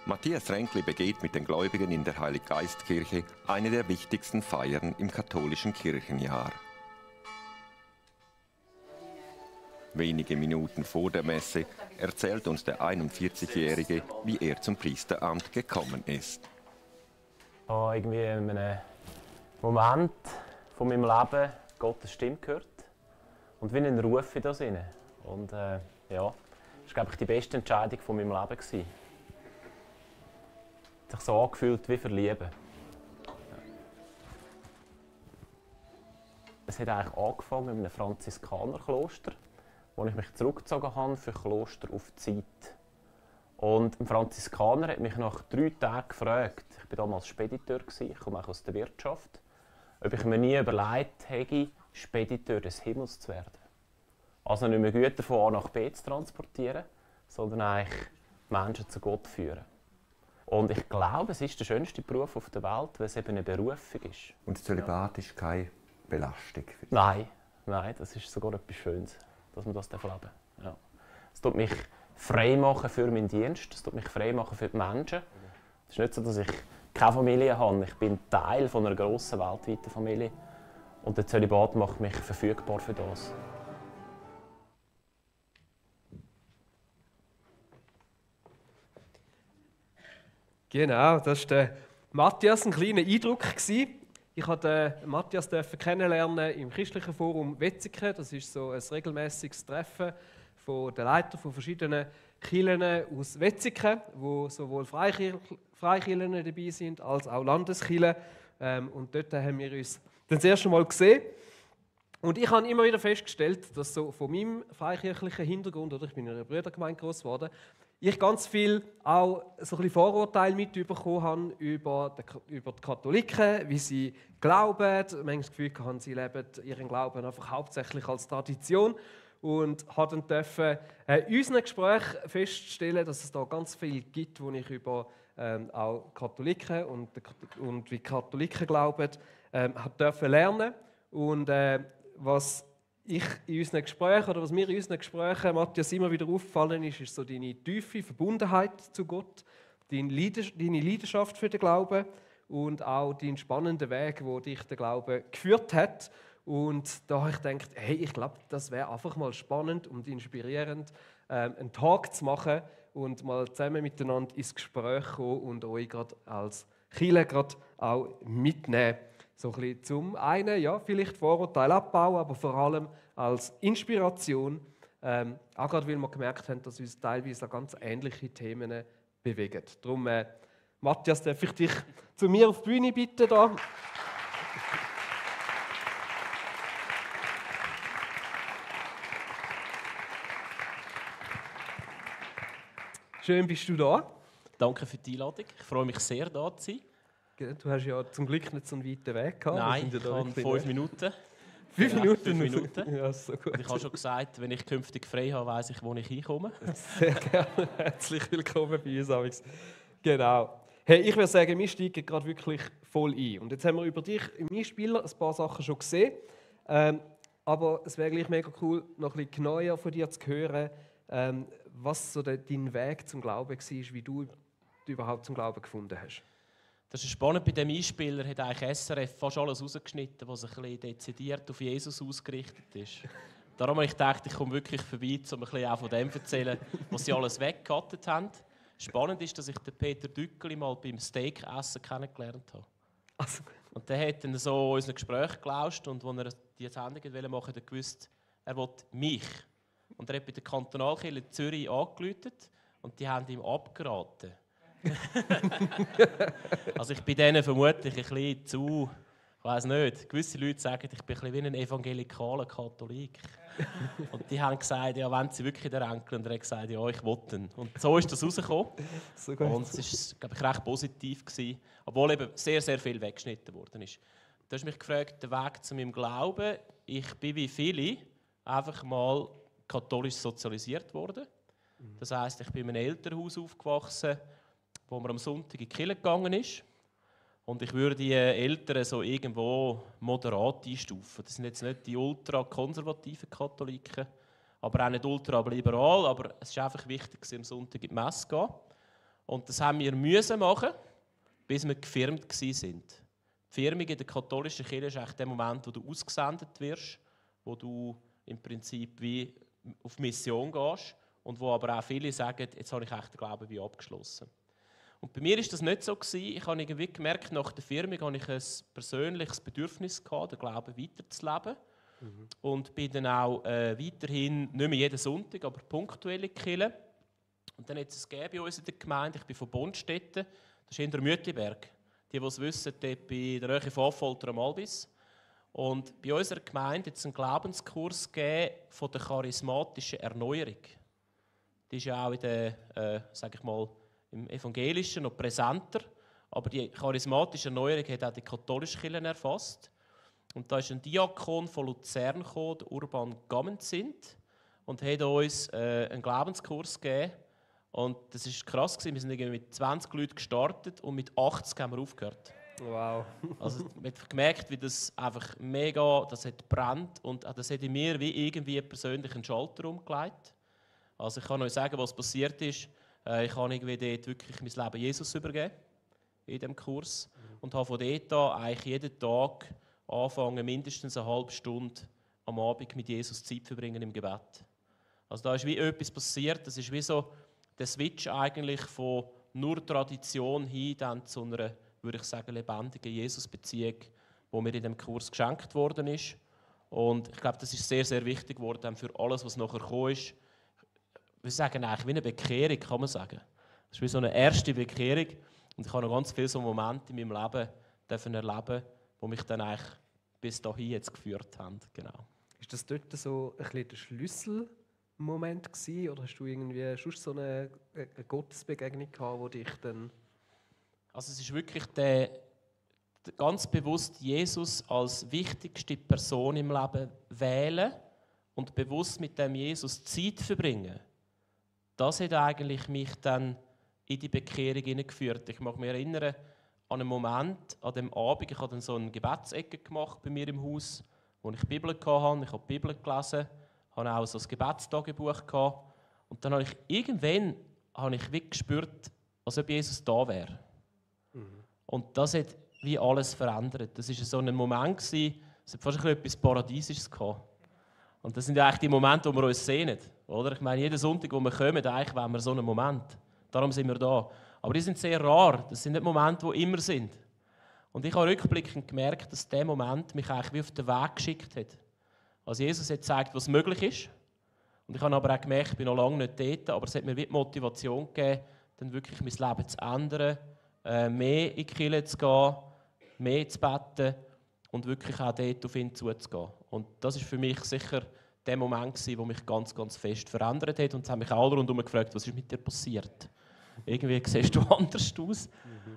Matthias Ränkli begeht mit den Gläubigen in der Heiliggeistkirche eine der wichtigsten Feiern im katholischen Kirchenjahr. Wenige Minuten vor der Messe erzählt uns der 41-Jährige, wie er zum Priesteramt gekommen ist. Ich habe irgendwie in einem Moment von meinem Leben Gottes Stimme gehört und wie einen Ruf in das hinein. Und ja, das war, glaube ich, die beste Entscheidung von meinem Leben. Es hat sich so angefühlt wie Verlieben. Es hat eigentlich angefangen mit einem Franziskanerkloster, wo ich mich zurückgezogen habe für Kloster auf Zeit. Und ein Franziskaner hat mich nach 3 Tagen gefragt, ich war damals Spediteur, ich komme auch aus der Wirtschaft, ob ich mir nie überlegt hätte, Spediteur des Himmels zu werden. Also nicht mehr Güter von A nach B zu transportieren, sondern eigentlich Menschen zu Gott führen. Und ich glaube, es ist der schönste Beruf auf der Welt, weil es eben eine Berufung ist. Und das Zölibat ist keine Belastung für dich? Nein, das ist sogar etwas Schönes, dass man das leben darf. Ja. Es tut mich frei machen für meinen Dienst, es tut mich frei machen für die Menschen. Es ist nicht so, dass ich keine Familie habe. Ich bin Teil von einer grossen weltweiten Familie. Und der Zölibat macht mich verfügbar für das. Genau, das war der Matthias, ein kleiner Eindruck. Ich durfte Matthias kennenlernen im christlichen Forum Wetzikon. Das ist so ein regelmäßiges Treffen von den Leitern von verschiedenen Kirchen aus Wetzikon, wo sowohl Freikirchen dabei sind als auch Landeskirchen. Und dort haben wir uns das erste Mal gesehen. Und ich habe immer wieder festgestellt, dass so von meinem freikirchlichen Hintergrund, oder ich bin in einer Brüdergemeinde groß geworden, ich ganz viel auch so ein bisschen Vorurteile mitbekommen habe über die Katholiken, wie sie glauben. Manchmal das Gefühl haben, sie leben ihren Glauben einfach hauptsächlich als Tradition. Und habe dann in unseren Gesprächen feststellen, dass es da ganz viel gibt, wo ich über auch Katholiken und wie Katholiken glauben, durfte lernen. Und was ich in unseren Gesprächen, oder was mir in unseren Gesprächen, Matthias, immer wieder aufgefallen ist so deine tiefe Verbundenheit zu Gott, deine Leidenschaft für den Glauben und auch dein spannender Weg, wo dich der Glaube geführt hat. Und da habe ich gedacht, hey, ich glaube, das wäre einfach mal spannend und inspirierend, einen Talk zu machen und mal zusammen miteinander ins Gespräch kommen und euch gerade als Kirche gerade auch mitnehmen. So ein bisschen zum einen, ja, vielleicht Vorurteile abbauen, aber vor allem als Inspiration, auch gerade weil wir gemerkt haben, dass uns teilweise auch ganz ähnliche Themen bewegen. Darum, Matthias, darf ich dich zu mir auf die Bühne bitten? Da. Schön, bist du da. Danke für die Einladung. Ich freue mich sehr, da zu sein. Du hast ja zum Glück nicht so einen weiten Weg gehabt. Nein, ich habe 5 Minuten. 5 Minuten? 5 Minuten. Ja, so gut. Und ich habe schon gesagt, wenn ich künftig frei habe, weiss ich, wo ich hinkomme. Sehr gerne. Herzlich willkommen bei uns, Alex. Genau. Hey, ich würde sagen, wir steigen gerade wirklich voll ein. Und jetzt haben wir über dich im Einspieler ein paar Sachen schon gesehen. Aber es wäre gleich mega cool, noch ein bisschen genauer von dir zu hören, was so dein Weg zum Glauben war, wie du überhaupt zum Glauben gefunden hast. Das ist spannend, bei diesem Einspieler hat eigentlich SRF fast alles rausgeschnitten, was ein bisschen dezidiert auf Jesus ausgerichtet ist. Darum habe ich gedacht, ich komme wirklich vorbei, um ein bisschen auch von dem zu erzählen, was sie alles weggekattet haben. Spannend ist, dass ich den Peter Dückeli mal beim Steakessen kennengelernt habe. Also. Und der hat dann so unser Gespräch gelauscht und als er die Sendung machen wollte, hat er gewusst, er will mich. Und er hat bei der Kantonalkirche in Zürich angerufen und die haben ihm abgeraten. Also ich bin denen vermutlich ein bisschen zu, ich weiss nicht, gewisse Leute sagen, ich bin ein bisschen wie ein evangelikaler Katholik. Und die haben gesagt, ja, wenn sie wirklich den Enkel, und er hat gesagt, ja, ich will ihn. Und so ist das rausgekommen. So und es war, glaube ich, recht positiv gewesen, obwohl eben sehr, sehr viel weggeschnitten worden ist. Du hast mich gefragt, der Weg zu meinem Glauben. Ich bin wie viele einfach mal katholisch sozialisiert worden. Das heisst, ich bin in einem Elternhaus aufgewachsen, wo man am Sonntag in die Kirche gegangen ist. Und ich würde die Eltern so irgendwo moderat einstufen. Das sind jetzt nicht die ultra-konservativen Katholiken, aber auch nicht ultra-liberal. Aber es war einfach wichtig, am Sonntag in die Messe zu gehen. Und das haben wir müssen machen, bis wir gefirmt waren. Die Firmung in der katholischen Kirche ist eigentlich der Moment, wo du ausgesendet wirst, wo du im Prinzip wie auf Mission gehst und wo aber auch viele sagen, jetzt habe ich echt den Glauben wie abgeschlossen. Und bei mir war das nicht so. Ich habe irgendwie gemerkt, nach der Firmung hatte ich ein persönliches Bedürfnis gehabt, den Glauben weiterzuleben. Und bin dann auch weiterhin, nicht mehr jeden Sonntag, aber punktuell in die Kirche. Und dann hat es bei uns in der Gemeinde, ich bin von Bonstetten, das ist in der Mütliberg. Die es wissen, dort bei der Nähe von Affolter am Albis. Und bei unserer Gemeinde hat es einen Glaubenskurs gegeben von der charismatischen Erneuerung. Die ist ja auch in der, sage ich mal, im Evangelischen noch präsenter. Aber die charismatische Erneuerung hat auch die katholische Kirche erfasst. Und da ist ein Diakon von Luzern gekommen, der Urban Gammenzind, und hat uns einen Glaubenskurs gegeben. Und das war krass. Wir sind mit 20 Leuten gestartet und mit 80 haben wir aufgehört. Wow. Also, man hat gemerkt, wie das einfach mega, das hat brennt und das hat in mir wie irgendwie persönlich einen Schalter umgelegt. Also ich kann euch sagen, was passiert ist. Ich habe irgendwie dort wirklich mein Leben Jesus übergeben in diesem Kurs und habe von dort an eigentlich jeden Tag angefangen, mindestens eine halbe Stunde am Abend mit Jesus Zeit verbringen im Gebet. Also da ist wie etwas passiert. Das ist wie so der Switch eigentlich von nur Tradition hin dann zu einer, würde ich sagen, lebendigen Jesus-Beziehung, die mir in dem Kurs geschenkt worden ist. Und ich glaube, das ist sehr, sehr wichtig geworden für alles, was nachher gekommen ist. Wir sagen eigentlich wie eine Bekehrung, kann man sagen. Das ist wie so eine erste Bekehrung. Und ich habe noch ganz viele so Momente in meinem Leben erleben, die mich dann eigentlich bis dahin jetzt geführt haben. Genau. Ist das dort so ein bisschen der Schlüsselmoment gewesen, oder hast du irgendwie schon so eine Gottesbegegnung gehabt, wo dich dann... Also es ist wirklich der ganz bewusst Jesus als wichtigste Person im Leben wählen und bewusst mit dem Jesus Zeit verbringen. Das hat eigentlich mich dann in die Bekehrung hineingeführt. Ich mag mich erinnern an einen Moment, an dem Abend, ich habe dann so eine Gebetsecke gemacht bei mir im Haus, wo ich die Bibel hatte. Ich habe die Bibel gelesen, habe auch so ein Gebetstagebuch gehabt. Und dann habe ich irgendwann wie gespürt, als ob Jesus da wäre. Und das hat wie alles verändert. Das war so ein Moment, es hat fast etwas Paradiesisches gehabt. Und das sind ja eigentlich die Momente, wo wir uns sehnen. Oder? Ich meine, jeden Sonntag, wo wir kommen, eigentlich wollen wir so einen Moment. Darum sind wir da. Aber die sind sehr rar. Das sind nicht Momente, die immer sind. Und ich habe rückblickend gemerkt, dass dieser Moment mich eigentlich wie auf den Weg geschickt hat. Also Jesus hat gezeigt, was möglich ist. Und ich habe aber auch gemerkt, ich bin noch lange nicht dort, aber es hat mir wie die Motivation gegeben, dann wirklich mein Leben zu ändern, mehr in die Kirche zu gehen, mehr zu beten und wirklich auch dort auf ihn zuzugehen. Und das war für mich sicher der Moment, der mich ganz, ganz fest verändert hat. Und es haben mich alle rundherum gefragt, was ist mit dir passiert? Irgendwie siehst du anders aus.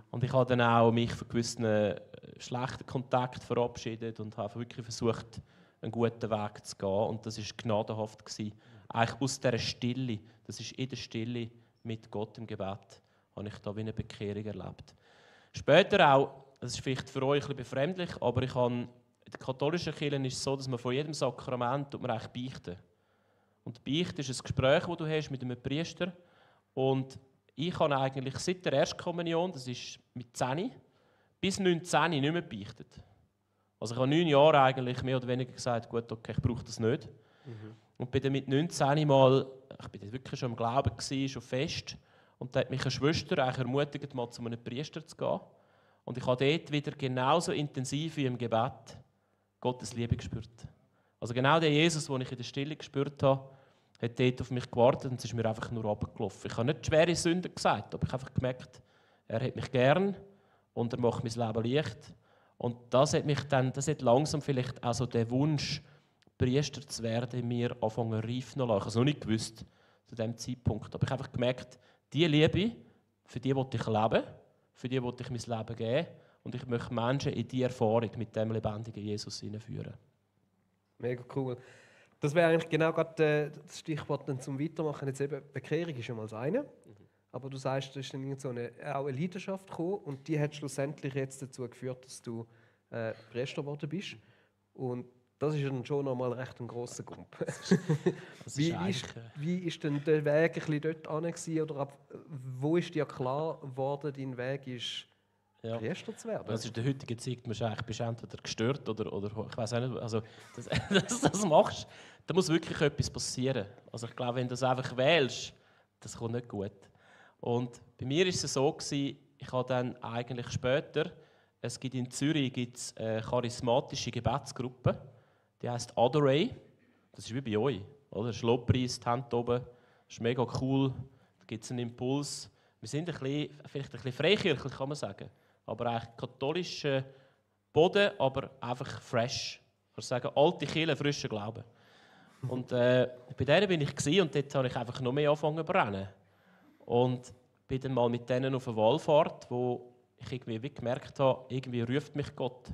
Und ich habe dann auch mich von gewissen schlechten Kontakten verabschiedet und habe wirklich versucht, einen guten Weg zu gehen. Und das war gnadenhaft gewesen. Eigentlich aus dieser Stille, das ist in der Stille mit Gott im Gebet, habe ich da wie eine Bekehrung erlebt. Später auch, das ist vielleicht für euch ein bisschen befremdlich, aber in der katholischen Kirche ist es so, dass man von jedem Sakrament beichten. Und Beichten ist ein Gespräch, das du hast mit einem Priester. Und ich habe eigentlich seit der Erstkommunion, das ist mit 10, bis 19 nicht mehr beichtet. Also ich habe 9 Jahre eigentlich mehr oder weniger gesagt, gut, okay, ich brauche das nicht. Und bin dann mit 19 mal, ich bin wirklich schon im Glauben gewesen, schon fest. Und da hat mich eine Schwester eigentlich ermutigt, mal zu einem Priester zu gehen. Und ich habe dort wieder genauso intensiv wie im Gebet Gottes Liebe gespürt. Also genau der Jesus, den ich in der Stille gespürt habe, hat dort auf mich gewartet und es ist mir einfach nur runtergelaufen. Ich habe nicht schwere Sünden gesagt, aber ich habe einfach gemerkt, er hat mich gern und er macht mein Leben leicht. Und das hat langsam vielleicht auch so den Wunsch, Priester zu werden, in mir anfangen reifen zu lassen. Ich habe es noch nicht gewusst zu diesem Zeitpunkt. Aber ich habe einfach gemerkt, diese Liebe, für die wollte ich leben, für die wollte ich mein Leben geben und ich möchte Menschen in diese Erfahrung mit dem lebendigen Jesus hineinführen. Mega cool. Das wäre eigentlich genau gerade das Stichwort dann zum Weitermachen. Jetzt eben, Bekehrung ist schon mal das eine. Aber du sagst, da ist dann auch eine Leidenschaft gekommen und die hat schlussendlich jetzt dazu geführt, dass du Priester geworden bist. Und Das ist dann schon nochmal recht ein grosser Gump. Das Wie ist denn der Weg ein bisschen dort hin? Oder wo ist dir klar geworden, dein Weg ist, Priester zu werden? Das ist in der heutigen Zeit, bist du entweder gestört oder ich weiß auch nicht, also das machst, da muss wirklich etwas passieren. Also ich glaube, wenn du das einfach wählst, das kommt nicht gut. Und bei mir war es so gewesen, ich habe dann eigentlich später, es gibt in Zürich eine charismatische Gebetsgruppe, die heisst Adorei. Das ist wie bei euch, oder? Lobpreis, die Hände oben, das ist mega cool, da gibt es einen Impuls. Wir sind vielleicht ein bisschen freikirchlich, kann man sagen. Aber eigentlich katholischer Boden, aber einfach fresh. Ich würde sagen, alte Kirche, frischer Glauben. Und bei denen bin ich und dort habe ich einfach noch mehr angefangen zu brennen. Und bin dann mal mit denen auf eine Wallfahrt, wo ich irgendwie gemerkt habe, irgendwie ruft mich Gott.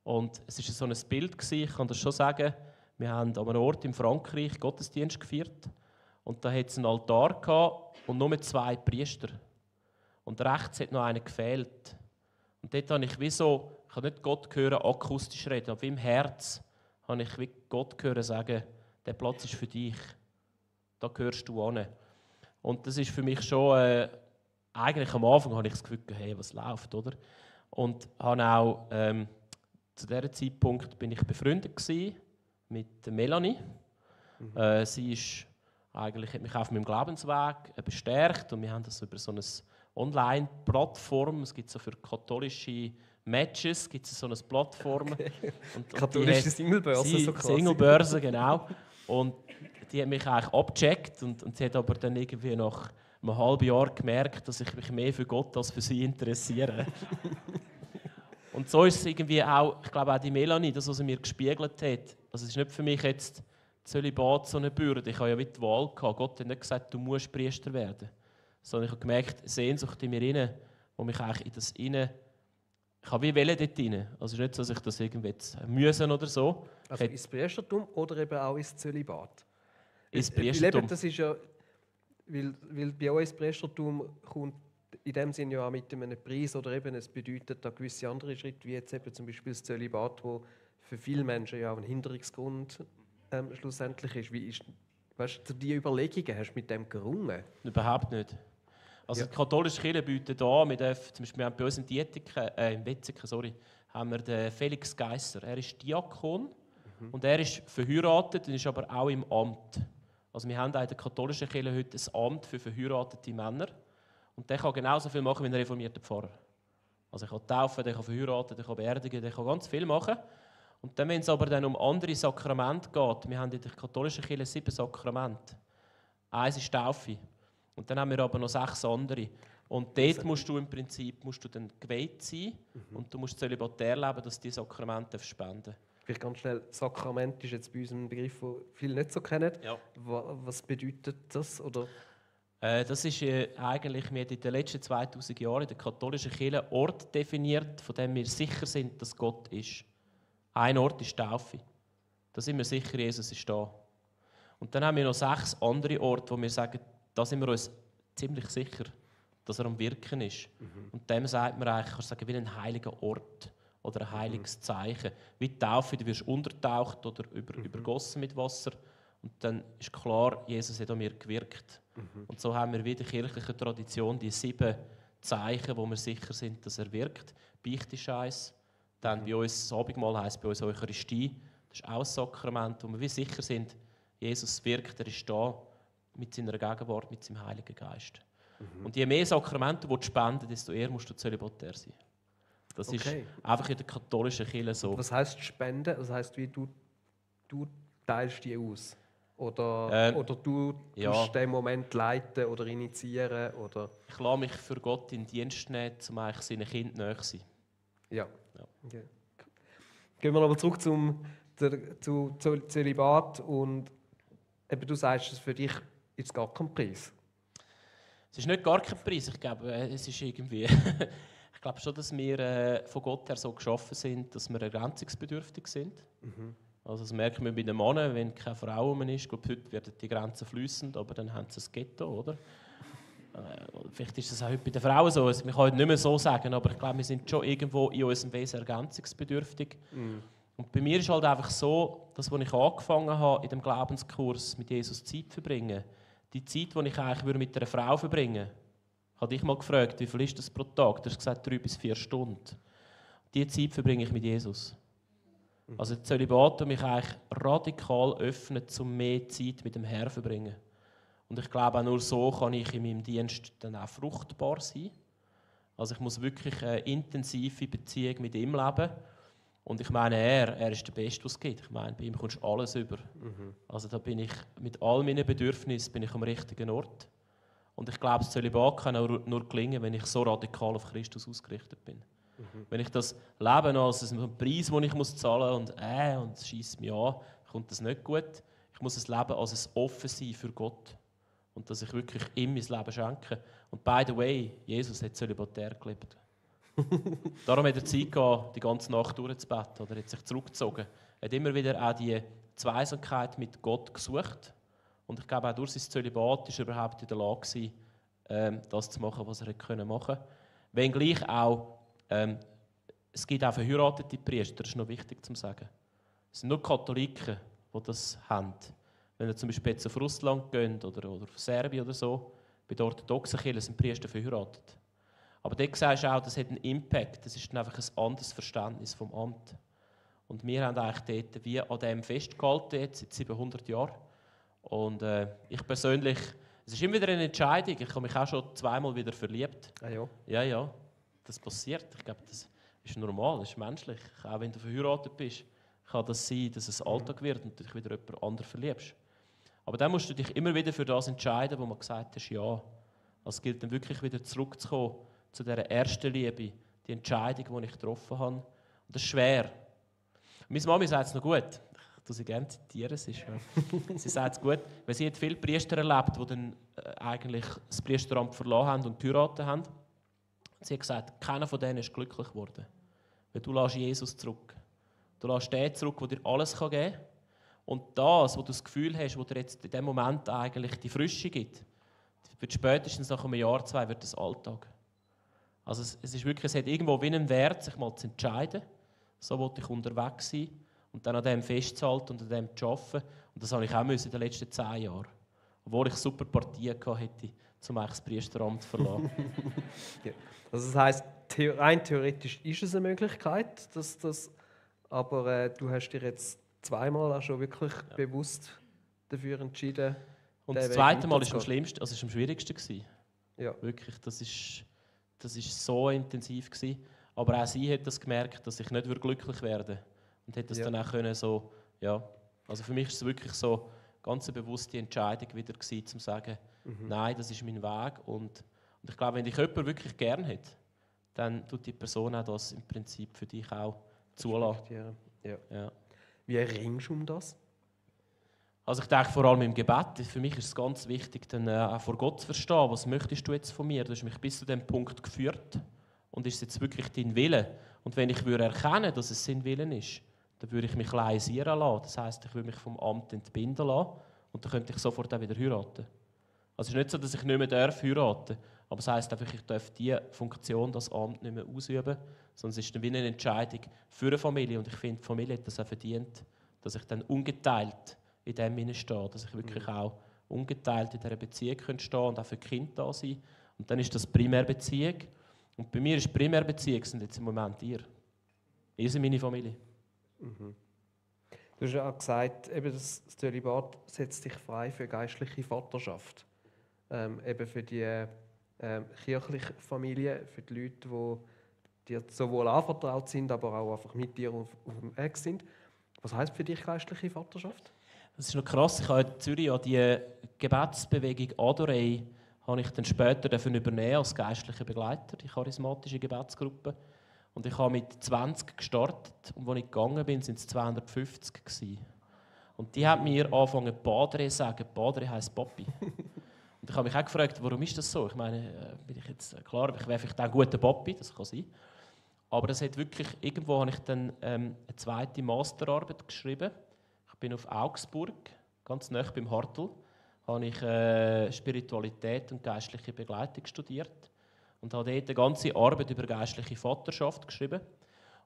Und es war so ein Bild, ich kann das schon sagen, wir haben an einem Ort in Frankreich Gottesdienst gefeiert. Und da hatte es einen Altar gehabt und nur 2 Priester. Und rechts hat noch einer gefehlt. Und dort habe ich ich habe nicht Gott hören akustisch reden, aber im Herz habe ich wie Gott hören sagen, der Platz ist für dich, da gehörst du an. Und das ist für mich schon, eigentlich am Anfang habe ich das Gefühl, hey, was läuft, oder? Und habe auch, zu diesem Zeitpunkt bin ich befreundet mit Melanie. Sie ist eigentlich, hat mich auf meinem Glaubensweg bestärkt und wir haben das über so eine Online-Plattform, es gibt so für katholische Matches, gibt es so eine Plattform. Okay. Und katholische Singlebörse, so quasi. Singlebörse, genau. Und die hat mich eigentlich abgecheckt und sie hat aber dann irgendwie nach einem halben Jahr gemerkt, dass ich mich mehr für Gott als für sie interessiere. Und so ist es irgendwie auch, ich glaube auch die Melanie, das, was sie mir gespiegelt hat. Also es ist nicht für mich jetzt Zölibat so eine Bürde. Ich habe ja wie die Wahl gehabt. Gott hat nicht gesagt, du musst Priester werden. Sondern ich habe gemerkt, Sehnsucht in mir rein, wo mich eigentlich in das rein, ich habe wie Welle dort rein. Also es ist nicht so, dass ich das irgendwie jetzt müssen oder so. Also ins Priestertum oder eben auch ins Zölibat? Ins Priestertum. Das ist ja, weil bei uns das Priestertum kommt in dem Sinne ja auch mit einem Preis oder eben es bedeutet da gewisse andere Schritte, wie jetzt eben zum Beispiel das Zölibat, wo für viele Menschen ja auch ein Hinderungsgrund schlussendlich ist. Wie ist, weißt du, die Überlegungen, hast du mit dem gerungen? Überhaupt nicht. Also die katholische Kirche bietet an, zum Beispiel wir haben bei uns im Wetzikon, haben wir den Felix Geisser. Er ist Diakon und er ist verheiratet und ist aber auch im Amt. Also wir haben auch in der katholischen Kirche heute ein Amt für verheiratete Männer. Und der kann genauso viel machen wie ein reformierter Pfarrer. Also ich kann taufen, der kann verheiraten, der kann beerdigen, der kann ganz viel machen. Und dann, wenn es aber dann um andere Sakramente geht, wir haben in der katholischen Kirche 7 Sakramente. Eins ist Taufe. Und dann haben wir aber noch 6 andere. Und dort musst du im Prinzip dann geweiht sein und du musst zölibatär leben, dass die Sakramente spenden. Vielleicht ganz schnell, Sakrament ist jetzt bei uns ein Begriff, den viele nicht so kennen. Ja. Was bedeutet das? Oder? Das ist eigentlich, wir haben in den letzten 2000 Jahren in der katholischen Kirche einen Ort definiert, von dem wir sicher sind, dass Gott ist. Ein Ort ist Taufe. Da sind wir sicher, Jesus ist da. Und dann haben wir noch 6 andere Orte, wo wir sagen, da sind wir uns ziemlich sicher, dass er am Wirken ist. Und dem sagt man eigentlich, kannst du sagen, wie ein heiliger Ort oder ein heiliges Zeichen. Wie die Taufe, du wirst untertaucht oder übergossen mit Wasser. Und dann ist klar, Jesus hat an mir gewirkt. Und so haben wir wie in der kirchlichen Tradition die 7 Zeichen, wo wir sicher sind, dass er wirkt. Beichte ist eins. Dann bei uns, das Abendmahl heisst bei uns Eucharistie. Das ist auch ein Sakrament, wo wir wie sicher sind, Jesus wirkt, er ist da mit seiner Gegenwart, mit seinem Heiligen Geist. Und je mehr Sakramente du spenden, desto eher musst du zölibatär sein. Das ist einfach in der katholischen Kirche so. Was heisst Spenden? Das heisst, wie du teilst die aus? Oder du tust den Moment leiten oder initiieren? Oder? Ich lasse mich für Gott in den Dienst nehmen, um eigentlich seinen Kindern näher zu sein. Ja. Okay. Gehen wir nochmal zurück zu Zölibat. Und eben, du sagst, es für dich ist gar kein Preis. Es ist nicht gar kein Preis. Ich glaube, es ist irgendwie... ich glaube schon, dass wir von Gott her so geschaffen sind, dass wir ergänzungsbedürftig sind. Also das merkt man bei den Männern, wenn keine Frau rum ist. Ich glaube, heute werden die Grenzen fließend, aber dann haben sie ein Ghetto, oder? Vielleicht ist das auch heute bei den Frauen so. Also, man kann heute nicht mehr so sagen, aber ich glaube, wir sind schon irgendwo in unserem Wesen ergänzungsbedürftig. Und bei mir ist halt einfach so, dass, als ich angefangen habe, in dem Glaubenskurs mit Jesus Zeit zu verbringen, die Zeit, die ich eigentlich mit einer Frau verbringen würde, habe ich mal gefragt, wie viel ist das pro Tag? Du hast gesagt 3 bis 4 Stunden. Diese Zeit verbringe ich mit Jesus. Also das Zölibat mich eigentlich radikal öffnet, um mehr Zeit mit dem Herrn zu verbringen. Und ich glaube, auch nur so kann ich in meinem Dienst dann auch fruchtbar sein. Also ich muss wirklich eine intensive Beziehung mit ihm leben. Und ich meine, er ist der Beste, was es gibt. Ich meine, bei ihm kommst du alles über. Also da bin ich mit all meinen Bedürfnissen bin ich am richtigen Ort. Und ich glaube, das Zölibat kann auch nur gelingen, wenn ich so radikal auf Christus ausgerichtet bin. Wenn ich das Leben als einen Preis, den ich zahlen muss, und es scheisst mich an, kommt das nicht gut. Ich muss das Leben als ein Offensein für Gott. Und dass ich wirklich ihm mein Leben schenke. Und by the way, Jesus hat zölibatär gelebt. Darum hat er Zeit gehabt, die ganze Nacht durchzubeten. Oder hat sich zurückgezogen. Er hat immer wieder auch die Zweisamkeit mit Gott gesucht. Und ich glaube, auch durch sein Zölibat war er überhaupt in der Lage gewesen, das zu machen, was er hätte machen können. Wenngleich auch, es gibt auch verheiratete Priester, das ist noch wichtig zu sagen. Es sind nur Katholiken, die das haben. Wenn ihr zum Beispiel jetzt auf Russland geht oder auf Serbien oder so, bei der orthodoxen Kirche sind Priester verheiratet. Aber dort siehst du auch, das hat einen Impact, das ist dann einfach ein anderes Verständnis vom Amt. Und wir haben eigentlich dort wie an dem festgehalten, jetzt seit 700 Jahren. Und ich persönlich, es ist immer wieder eine Entscheidung, ich habe mich auch schon 2-mal wieder verliebt. Ah, ja. Ja, das passiert. Ich glaube, das ist normal, das ist menschlich. Auch wenn du verheiratet bist, kann das sein, dass es Alltag wird und du dich wieder jemand anderes verliebst. Aber dann musst du dich immer wieder für das entscheiden, wo man gesagt hat, ja. Also es gilt dann wirklich wieder zurückzukommen zu dieser ersten Liebe, die Entscheidung, die ich getroffen habe. Und das ist schwer. Meine Mami sagt es noch gut. Ich tue sie gerne zitieren. Sie sagt es gut, weil sie hat viele Priester erlebt, die dann eigentlich das Priesteramt verloren haben und geheiratet haben. Sie hat gesagt, keiner von denen ist glücklich geworden. Weil du lässt Jesus zurück. Du lässt den zurück, der dir alles geben kann. Und das, wo du das Gefühl hast, wo dir jetzt in dem Moment eigentlich die Frische gibt, wird spätestens nach einem Jahr, 2 wird das Alltag. Also es ist wirklich, es hat irgendwo wie einen Wert, sich mal zu entscheiden. So wollte ich unterwegs sein und dann an dem festzuhalten und an dem zu arbeiten. Und das habe ich auch in den letzten 10 Jahren. Obwohl ich super Partien hatte, um das Priesteramt zu verlassen. Ja. Also das heisst, rein theoretisch ist es eine Möglichkeit, aber du hast dich jetzt 2-mal auch schon wirklich bewusst dafür entschieden. Und das zweite Mal war am schlimmsten, also am schwierigsten gewesen. Ja. Wirklich, das ist so intensiv gewesen. Aber auch sie hat das gemerkt, dass ich nicht glücklich werde und hat das dann auch können so, ja. Also für mich ist es wirklich so ganz eine bewusste Entscheidung wieder gewesen, um zu sagen, nein, das ist mein Weg und ich glaube, wenn dich jemand wirklich gern hat, dann tut die Person auch das im Prinzip für dich auch zulassen. Ja. Wie ringst du um das? Also ich denke vor allem im Gebet, für mich ist es ganz wichtig, dann auch vor Gott zu verstehen, was möchtest du jetzt von mir? Du hast mich bis zu dem Punkt geführt und ist es jetzt wirklich dein Wille? Und wenn ich würde erkennen, dass es sein Willen ist, dann würde ich mich laisieren lassen. Das heisst, ich würde mich vom Amt entbinden lassen und dann könnte ich sofort auch wieder heiraten. Also es ist nicht so, dass ich nicht mehr heiraten darf, aber es heisst einfach, ich darf diese Funktion, das Amt nicht mehr ausüben, sondern es ist dann wie eine Entscheidung für eine Familie und ich finde, die Familie hat das auch verdient, dass ich dann ungeteilt in dem stehe, dass ich wirklich auch ungeteilt in dieser Beziehung stehen und auch für die Kinder da sein. Und dann ist das Primärbeziehung. Und bei mir ist Primärbeziehung sind jetzt im Moment ihr. Ihr seid meine Familie. Du hast ja auch gesagt, eben das Zölibat setzt dich frei für geistliche Vaterschaft. Eben für die kirchliche Familie, für die Leute, die dir sowohl anvertraut sind, aber auch einfach mit dir auf dem Weg sind. Was heisst für dich geistliche Vaterschaft? Das ist noch krass. Ich habe in Zürich ja die Gebetsbewegung Adorei habe ich dann später übernehmen als geistlicher Begleiter, die charismatische Gebetsgruppe. Und ich habe mit 20 gestartet und als ich gegangen bin, waren es 250 gewesen. Und die haben mir angefangen, Padre zu sagen. Padre heisst Papi. Und ich habe mich auch gefragt, warum ist das so? Ich meine, bin ich jetzt klar, ich wäre vielleicht auch ein guter Papi, das kann sein. Aber das hat wirklich, irgendwo habe ich dann eine zweite Masterarbeit geschrieben. Ich bin auf Augsburg, ganz nahe beim Hartl, habe ich Spiritualität und geistliche Begleitung studiert und habe dort eine ganze Arbeit über geistliche Vaterschaft geschrieben.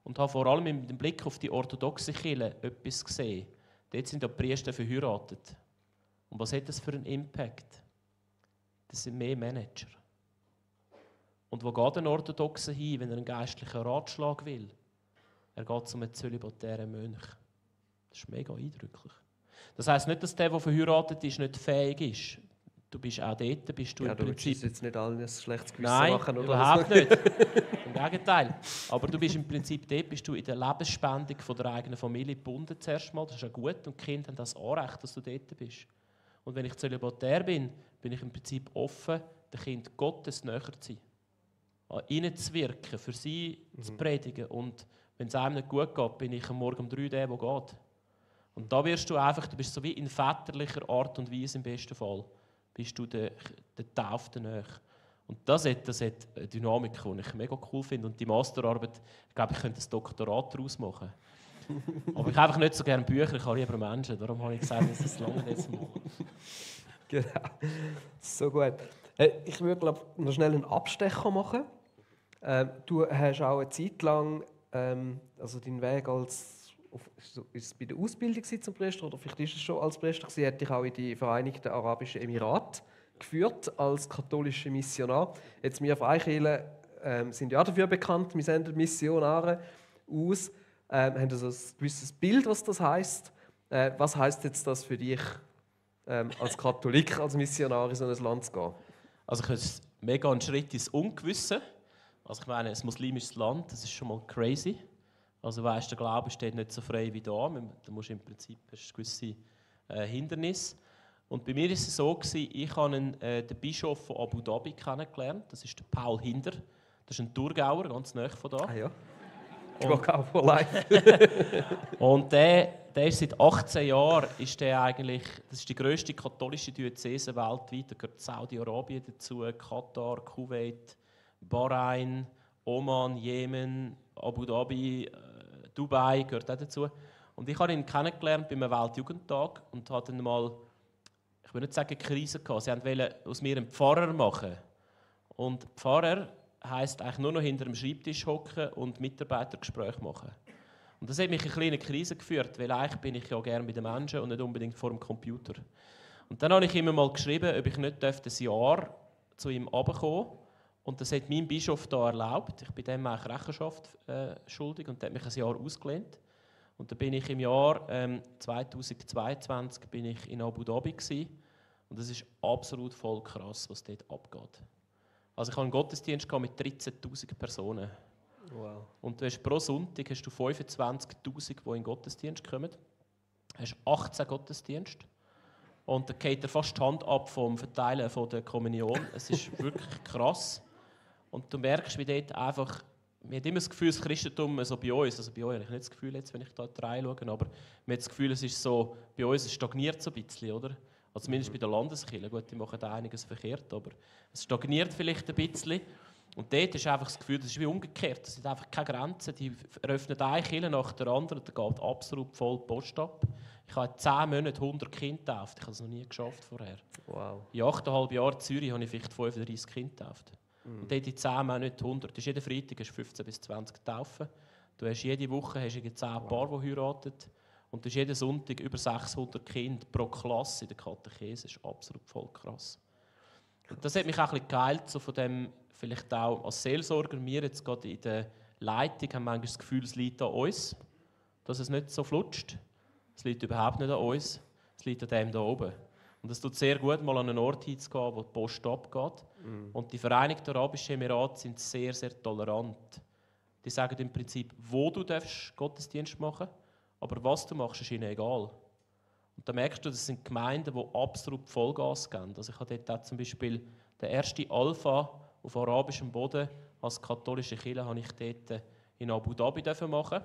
und habe vor allem mit dem Blick auf die orthodoxe Kirche etwas gesehen. Dort sind ja die Priester verheiratet. Und was hat das für einen Impact? Das sind mehr Manager. Und wo geht ein Orthodoxer hin, wenn er einen geistlichen Ratschlag will? Er geht zu einem zölibatären Mönch. Das ist mega eindrücklich. Das heisst nicht, dass der verheiratet ist, nicht fähig ist. Du bist auch dort, bist du im Prinzip... Du jetzt nicht allen ein schlechtes Gewissen Nein, machen, oder? Überhaupt nicht. Im Gegenteil. Aber du bist im Prinzip dort, bist du in der Lebensspendung von der eigenen Familie gebunden zuerst mal. Das ist ja gut und die Kinder haben das Anrecht, dass du dort bist. Und wenn ich zölibatär bin, bin ich im Prinzip offen, dem Kind Gottes näher zu sein. An ihnen zu wirken, für sie zu predigen. Und wenn es einem nicht gut geht, bin ich am Morgen um 3 der geht. Und da wirst du einfach, du bist so wie in väterlicher Art und Weise im besten Fall, bist du der Tauften näher. Und das hat eine Dynamik, die ich mega cool finde. Und die Masterarbeit, ich glaube, ich könnte ein Doktorat daraus machen. Aber ich habe einfach nicht so gerne Bücher, ich habe lieber Menschen. Darum habe ich gesagt, dass es lange jetzt machen. Genau. So gut. Ich würde, glaube ich, noch schnell einen Abstecher machen. Du hast auch eine Zeit lang, also deinen Weg als, ist es bei der Ausbildung zum Priester oder vielleicht ist es schon als Priester gewesen, hat dich auch in die Vereinigten Arabischen Emirate geführt als katholischer Missionar. Jetzt wir Freikirchen sind ja dafür bekannt, wir senden Missionare aus, haben also ein gewisses Bild, was das heisst. Was heisst jetzt das für dich als Katholik, als Missionar in so ein Land zu gehen? Also ich habe mega einen Schritt ins Ungewisse. Also ich meine, ein muslimisches Land, das ist schon mal crazy. Also weißt, der Glaube steht nicht so frei wie da. Da musst du im Prinzip hast gewisse Hindernisse. Und bei mir war es so, ich habe den Bischof von Abu Dhabi kennengelernt. Das ist der Paul Hinder. Das ist ein Thurgauer, ganz nahe von da. Ah ja. Thurgau for life. Und der ist seit 18 Jahren, ist der eigentlich, das ist die grösste katholische Diözese weltweit. Da gehört Saudi-Arabien dazu, Katar, Kuwait, Bahrain, Oman, Jemen, Abu Dhabi, Dubai gehört auch dazu. Und ich habe ihn kennengelernt beim Weltjugendtag und hatte dann mal, ich will nicht sagen Krise gehabt, sie wollten aus mir einen Pfarrer machen. Und Pfarrer heisst eigentlich nur noch hinter dem Schreibtisch hocken und Mitarbeitergespräche machen. Und das hat mich in eine kleine Krise geführt, weil eigentlich bin ich ja gerne mit den Menschen und nicht unbedingt vor dem Computer. Und dann habe ich ihm mal geschrieben, ob ich nicht ein Jahr zu ihm runterkommen darf. Und das hat mein Bischof da erlaubt. Ich bin dem auch Rechenschaft schuldig und der hat mich ein Jahr ausgelehnt. Und dann bin ich im Jahr 2022 bin ich in Abu Dhabi gewesen. Und das ist absolut voll krass, was dort abgeht. Also ich hatte einen Gottesdienst mit 13'000 Personen. Wow. Und du hast pro Sonntag hast du 25'000, die in den Gottesdienst kommen. Du hast 18 Gottesdienste. Und da geht dir fast die Hand ab vom Verteilen von der Kommunion. Es ist wirklich krass. Und du merkst, wie dort einfach, man hat immer das Gefühl, das Christentum so bei uns, also bei euch habe ich nicht das Gefühl, jetzt, wenn ich da reinschaue, aber man hat das Gefühl, es ist so, bei uns es stagniert so ein bisschen, oder? Also zumindest bei der Landeskirche. Gut, die machen da einiges verkehrt, aber es stagniert vielleicht ein bisschen. Und dort ist einfach das Gefühl, das ist wie umgekehrt. Es sind einfach keine Grenzen. Die eröffnen eine Kirche nach der anderen, da geht absolut voll die Post ab. Ich habe in 10 Monaten 100 Kinder getauft. Ich habe es noch nie geschafft vorher. Wow. In 8,5 Jahren in Zürich habe ich vielleicht 35 Kinder getauft. Und dort in 10 Monaten 100. Das ist jeden Freitag hast 15 bis 20 Taufen. Du hast jede Woche hast 10 Paare, die heiraten. Und du hast jeden Sonntag über 600 Kinder pro Klasse in der Katechese. Das ist absolut voll krass. Und das hat mich auch ein bisschen geheilt, so von dem, vielleicht auch als Seelsorger. Wir jetzt gerade in der Leitung haben manchmal das Gefühl, es liegt an uns, dass es nicht so flutscht. Es liegt überhaupt nicht an uns, es liegt an dem da oben. Und es tut sehr gut, mal an einen Ort hinzugehen, wo die Post abgeht. Und die Vereinigten Arabischen Emirate sind sehr, sehr tolerant. Die sagen im Prinzip, wo du Gottesdienst machen darfst, aber was du machst, ist ihnen egal. Und da merkst du, das sind Gemeinden, die absolut Vollgas geben. Also ich habe dort auch zum Beispiel den ersten Alpha auf arabischem Boden als katholische Kirche habe ich dort in Abu Dhabi machen.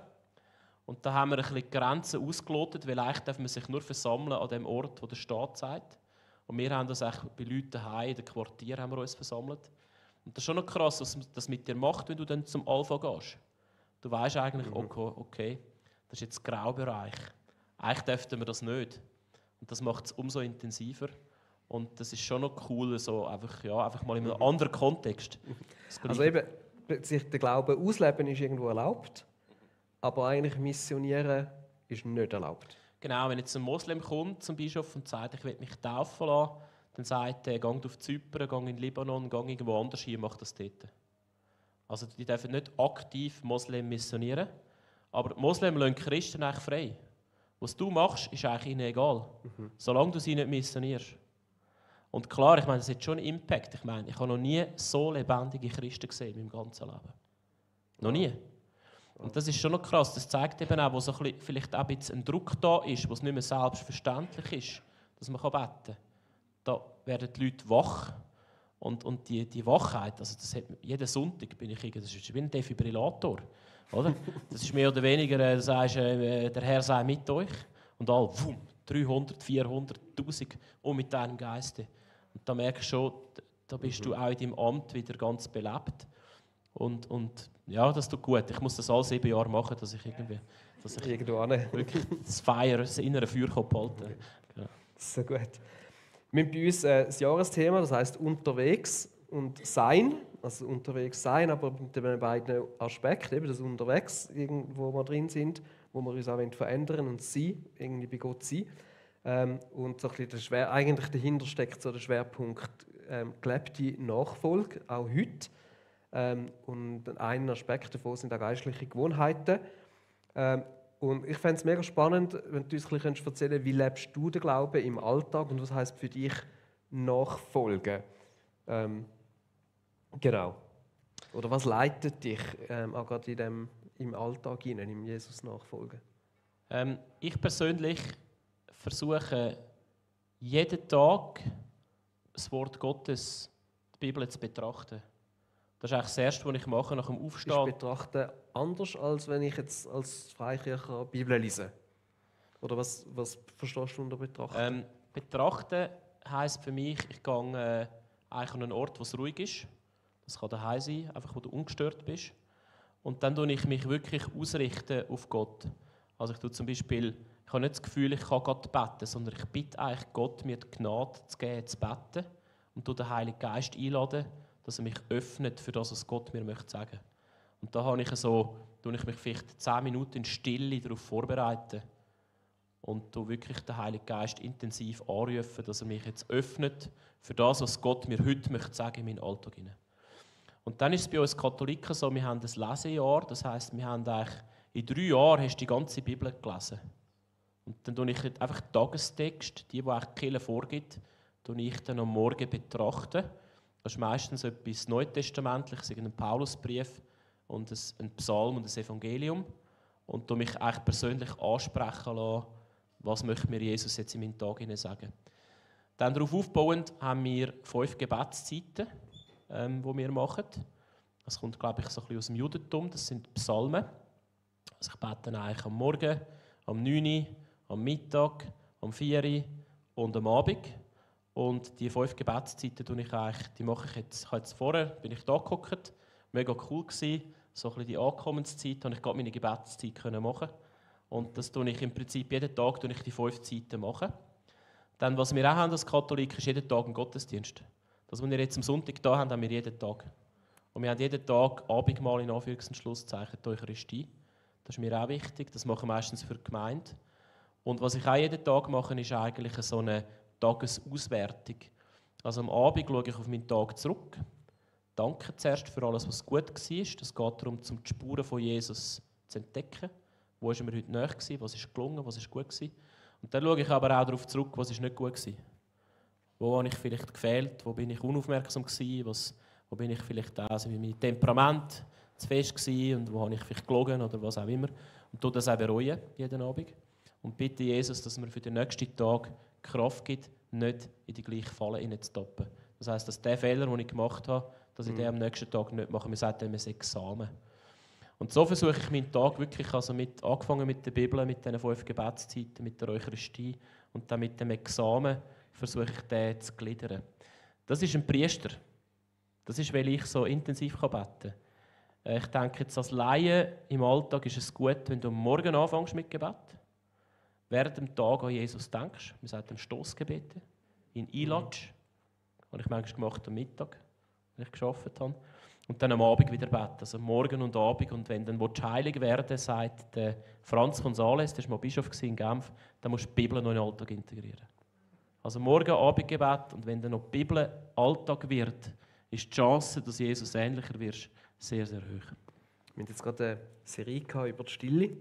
Und da haben wir ein bisschen die Grenzen ausgelotet, weil eigentlich darf man sich nur versammeln an dem Ort, wo der Staat sagt. Und wir haben das auch bei Leuten daheim, in den Quartieren haben wir uns versammelt. Und das ist schon noch krass, was das mit dir macht, wenn du dann zum Alpha gehst. Du weißt eigentlich, okay, das ist jetzt der Graubereich. Eigentlich dürften wir das nicht. Und das macht es umso intensiver. Und das ist schon noch cool, so einfach mal in einem anderen Kontext. Also eben, sich den Glauben ausleben ist irgendwo erlaubt. aber eigentlich missionieren ist nicht erlaubt. Genau, wenn jetzt ein Moslem kommt zum Bischof und sagt, ich will mich taufen lassen, dann sagt er, geh auf Zypern, geh in den Libanon, geh irgendwo anders hin, mach das dort. Also die dürfen nicht aktiv Moslem missionieren, aber die Moslem lassen Christen eigentlich frei. Was du machst, ist eigentlich ihnen egal, solange du sie nicht missionierst. Und klar, ich meine, das hat schon einen Impact. Ich meine, ich habe noch nie so lebendige Christen gesehen in meinem ganzen Leben. Noch nie. Und das ist schon noch krass. Das zeigt eben auch, wo so vielleicht auch ein bisschen ein Druck da ist, wo es nicht mehr selbstverständlich ist, dass man beten kann. Da werden die Leute wach. Und die Wachheit, also das hat, jeden Sonntag bin ich das ist wie ein Defibrillator. Oder? Das ist mehr oder weniger, du sagst, der Herr sei mit euch. Und all, 300, 400, 1000 und mit deinem Geiste. Und da merkst du schon, da bist du auch in deinem Amt wieder ganz belebt. Und ja, das tut gut. Ich muss das alle 7 Jahre machen, dass ich Irgendwo wirklich das Feuer, das innere Feuer behalten kann. Genau. So gut. Wir haben bei uns das Jahresthema, das heisst «Unterwegs» und «Sein». Also «Unterwegs sein», aber mit den beiden Aspekten, eben das «Unterwegs», wo wir drin sind, wo wir uns auch verändern und «Sein», irgendwie bei Gott sein. Und so ein bisschen eigentlich dahinter steckt so der Schwerpunkt gelebte Nachfolge, auch heute. Und ein Aspekt davon sind auch geistliche Gewohnheiten. Und ich fände es mega spannend, wenn du uns ein bisschen erzählen könntest, wie lebst du den Glauben im Alltag und was heisst für dich Nachfolgen? Genau. Oder was leitet dich auch gerade im Alltag hinein, im Jesus nachfolgen? Ich persönlich versuche jeden Tag das Wort Gottes, die Bibel zu betrachten. Das ist eigentlich das Erste, was ich mache nach dem Aufstehen. Ist betrachten anders, als wenn ich jetzt als Freikircher die Bibel lese? Oder was verstehst du unter betrachten? Betrachten heisst für mich, ich gehe eigentlich an einen Ort, wo es ruhig ist. Das kann daheim sein, einfach wo du ungestört bist. Und dann richte ich mich wirklich ausrichten auf Gott. Also ich tue zum Beispiel, ich habe nicht das Gefühl, ich kann Gott beten, sondern ich bitte eigentlich Gott, mir die Gnade zu geben, zu beten und tue den Heiligen Geist einladen, dass er mich öffnet für das, was Gott mir möchte sagen. Und da tue ich mich vielleicht 10 Minuten in Stille darauf vorbereiten und tue wirklich den Heiligen Geist intensiv anrufen, dass er mich jetzt öffnet für das, was Gott mir heute möchte sagen in meinen Alltag hinein. Und dann ist es bei uns Katholiken so, wir haben ein Lesejahr, das heisst, wir haben eigentlich in 3 Jahren hast du die ganze Bibel gelesen. Und dann tue ich einfach den Tagestext, die eigentlich die Kirche vorgibt, tue ich dann am Morgen betrachten. Das ist meistens etwas Neutestamentliches, ein Paulusbrief und ein Psalm und ein Evangelium. Und tue mich eigentlich persönlich ansprechen lassen, was möchte mir Jesus jetzt in meinen Tag hinein sagen. Dann darauf aufbauend haben wir 5 Gebetszeiten, die wir machen. Das kommt, glaube ich, so ein bisschen aus dem Judentum. Das sind Psalmen. Also ich bete eigentlich am Morgen, am 9 Uhr, am Mittag, am 4 Uhr und am Abend. Und die 5 Gebetszeiten mache ich jetzt. Vorher bin ich da gehockt, mega cool gewesen. So ein bisschen die Ankommenszeit, habe ich gerade meine Gebetszeit machen. Und das tue ich im Prinzip jeden Tag die 5 Zeiten machen. Dann, was wir auch haben als Katholiken, ist jeden Tag ein Gottesdienst. Das, was wir jetzt am Sonntag da haben, haben wir jeden Tag. Und wir haben jeden Tag Abendmahl in Anführungs- und Schlusszeichen die Eucharistie. Das ist mir auch wichtig, das mache ich meistens für die Gemeinde. Und was ich auch jeden Tag mache, ist eigentlich so eine Tagesauswertung. Also am Abend schaue ich auf meinen Tag zurück, danke zuerst für alles, was gut war. Das geht darum, die Spuren von Jesus zu entdecken. Wo war mir heute nahe, was ist gelungen, was ist gut gewesen. Und dann schaue ich aber auch darauf zurück, was ist nicht gut war. Wo habe ich vielleicht gefehlt, wo bin ich unaufmerksam gewesen, wo bin ich vielleicht auch mit meinem Temperament zu fest gewesen und wo habe ich vielleicht gelogen oder was auch immer. Und tue das auch bereuen, jeden Abend. Und bitte Jesus, dass mir für den nächsten Tag Kraft gibt, nicht in die gleiche Falle hineinzutappen. Das heisst, dass der Fehler, den ich gemacht habe, dass ich den am nächsten Tag nicht mache. Wir sagen dem ein Examen. Und so versuche ich meinen Tag wirklich, also angefangen mit der Bibel, mit diesen 5 Gebetszeiten, mit der Eucharistie und dann mit dem Examen, versuche ich den zu gliedern. Das ist ein Priester. Das ist, weil ich so intensiv beten kann. Ich denke, jetzt als Laie im Alltag ist es gut, wenn du am Morgen anfängst mit Gebet, während dem Tag an Jesus denkst. Wir sagen Stossgebete, ihn einlatsch. Habe ich manchmal gemacht am Mittag. wenn ich gearbeitet habe. Und dann am Abend wieder beten, also morgen und Abend. Und wenn dann heilig werden sagt der Franz Gonzales, der war mal Bischof in Genf, dann musst du die Bibel noch in den Alltag integrieren. Also morgen Abendgebet, und wenn dann noch die Bibel Alltag wird, ist die Chance, dass Jesus ähnlicher wirst, sehr, sehr hoch. Wir hatten jetzt gerade eine Serie über die Stille.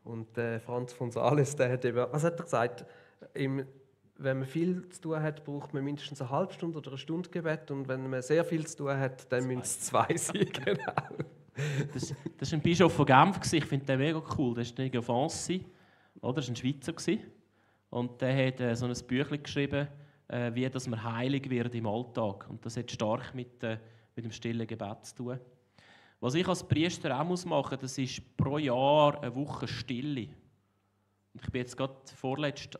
Und Franz Gonzales, der hat eben, was hat er gesagt? Wenn man viel zu tun hat, braucht man mindestens eine halbe Stunde oder eine Stunde Gebet. Und wenn man sehr viel zu tun hat, dann müssen es 2 sein. Genau. Das war ein Bischof von Genf. Ich finde den mega cool. Das war der Fancy, oder? Das war ein Schweizer. Und der hat so ein Büchlein geschrieben, wie dass man heilig wird im Alltag. Und das hat stark mit dem stillen Gebet zu tun. Was ich als Priester auch machen muss, das ist pro Jahr eine Woche Stille. Und ich bin jetzt gerade vorletzte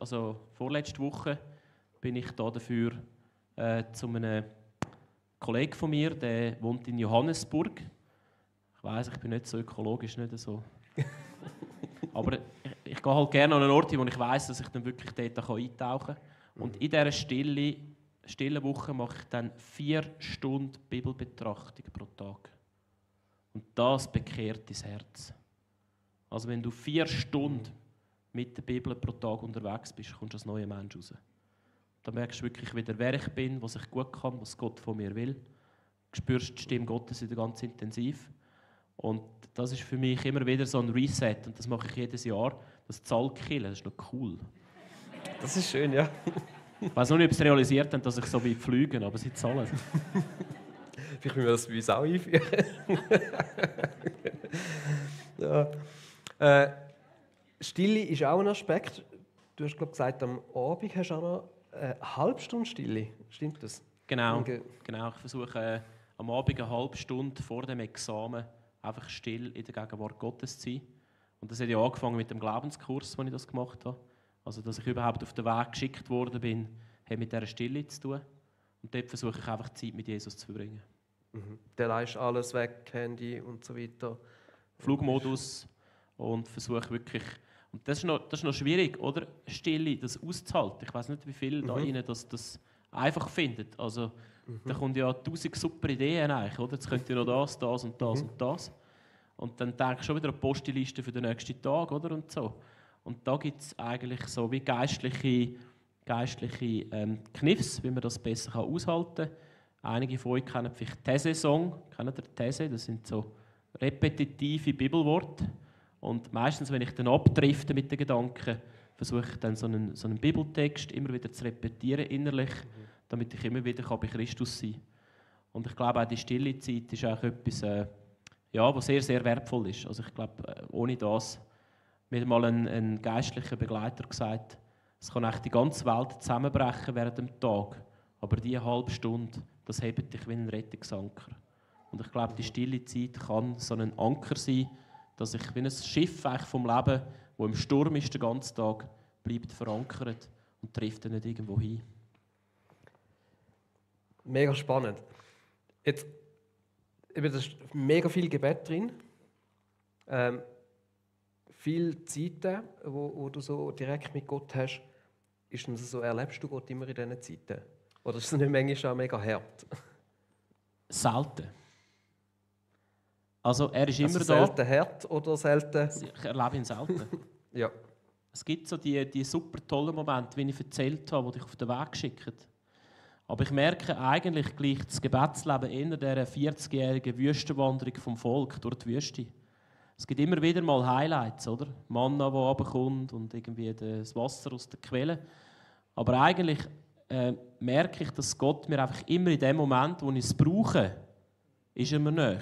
Woche bin ich da dafür zu einem Kollegen von mir, der wohnt in Johannesburg. Ich weiss, ich bin nicht so ökologisch, nicht so. Aber ich gehe halt gerne an einen Ort, wo ich weiss, dass ich dann wirklich dort eintauchen kann. Und in dieser stillen Woche mache ich dann 4 Stunden Bibelbetrachtung pro Tag. Und das bekehrt dein Herz. Also wenn du 4 Stunden mit der Bibel pro Tag unterwegs bist, kommst du als neuer Mensch raus. Dann merkst du wirklich wieder, wer ich bin, was ich gut kann, was Gott von mir will. Du spürst die Stimme Gottes wieder ganz intensiv. Und das ist für mich immer wieder so ein Reset. Und das mache ich jedes Jahr. Das Zahlkillen, das ist noch cool. Das ist schön, ja. Ich weiss noch nicht, ob sie realisiert haben, dass ich so weit fliege, aber sie zahlen. Vielleicht müssen wir das bei uns auch einführen. Ja. Stille ist auch ein Aspekt. Du hast gesagt, am Abend hast du auch noch eine halbe Stunde Stille. Stimmt das? Genau. Ich versuche am Abend eine halbe Stunde vor dem Examen einfach still in der Gegenwart Gottes zu sein. Und das hat ja angefangen mit dem Glaubenskurs, als ich das gemacht habe. Also, dass ich überhaupt auf den Weg geschickt worden bin, hat mit dieser Stille zu tun. Und dort versuche ich einfach Zeit mit Jesus zu verbringen. Der lässt alles weg, Handy und so weiter. Flugmodus und versuche wirklich. Und das ist noch schwierig, oder? Stille, das auszuhalten. Ich weiß nicht, wie viele da rein das einfach findet. Also, da kommt ja 1000 super Ideen eigentlich, oder? Jetzt könnt ihr noch das und das und das. Und dann denke ich schon wieder an die Posteliste für den nächsten Tag, oder? Und so. Und da gibt es eigentlich so wie geistliche Kniffs, wie man das besser aushalten kann. Einige von euch kennen vielleicht These-Song. Kennt ihr These? Das sind so repetitive Bibelworte. Und meistens, wenn ich dann abdrifte mit den Gedanken, versuche ich dann so einen Bibeltext immer wieder zu repetieren innerlich, damit ich immer wieder bei Christus sein kann. Und ich glaube, auch die stille Zeit ist auch etwas, was sehr, sehr wertvoll ist. Also ich glaube, ohne das, mir hat mal ein geistlicher Begleiter gesagt, es kann eigentlich die ganze Welt zusammenbrechen während dem Tag, aber diese halbe Stunde, das hebt dich wie ein Rettungsanker. Und ich glaube, die stille Zeit kann so ein Anker sein, dass ich wie ein Schiff vom Leben, das im Sturm ist den ganzen Tag, bleibt verankert und trifft dann nicht irgendwo hin. Mega spannend. Jetzt, da ist mega viel Gebet drin. Viele Zeiten, wo du so direkt mit Gott hast, ist es so, erlebst du Gott immer in diesen Zeiten? Oder ist es nicht manchmal auch mega hart? Selten. Also er ist immer also da. Selten hart oder selten? Ich erlebe ihn selten. Ja. Es gibt so die super tollen Momente, wie ich erzählt habe, die dich auf den Weg schicken. Aber ich merke eigentlich gleich das Gebetsleben in dieser 40-jährigen Wüstenwanderung vom Volk durch die Wüste. Es gibt immer wieder mal Highlights, oder? Manna, die runterkommt und irgendwie das Wasser aus der Quelle. Aber eigentlich merke ich, dass Gott mir einfach immer in dem Moment, wo ich es brauche, ist er mir nahe.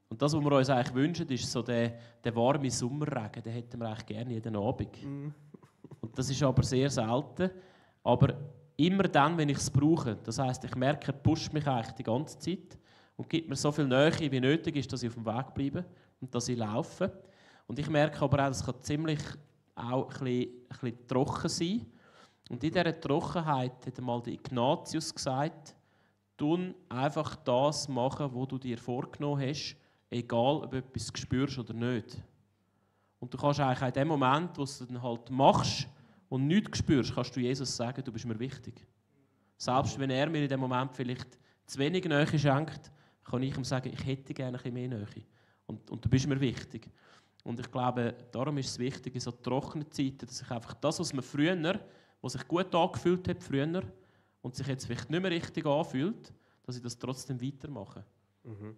Und das, was wir uns eigentlich wünschen, ist so der warme Sommerregen, den hätten wir eigentlich gerne jeden Abend. Und das ist aber sehr selten. Aber immer dann, wenn ich es brauche. Das heisst, ich merke, er pusht mich eigentlich die ganze Zeit und gibt mir so viel Nähe, wie nötig ist, dass ich auf dem Weg bleibe und dass ich laufe. Und ich merke aber auch, es kann ziemlich auch ein bisschen trocken sein. Und in dieser Trockenheit hat einmal der Ignatius gesagt, tu einfach das machen, was du dir vorgenommen hast, egal ob du etwas spürst oder nicht. Und du kannst eigentlich in dem Moment, wo du es dann halt machst und nichts spürst, kannst du Jesus sagen, du bist mir wichtig. Selbst wenn er mir in dem Moment vielleicht zu wenig Nähe schenkt, kann ich ihm sagen, ich hätte gerne ein bisschen mehr Nähe. Und du bist mir wichtig. Und ich glaube, darum ist es wichtig, in so trockenen Zeiten, dass ich einfach das, was man früher, was sich gut angefühlt hat früher und sich jetzt vielleicht nicht mehr richtig anfühlt, dass ich das trotzdem weitermache.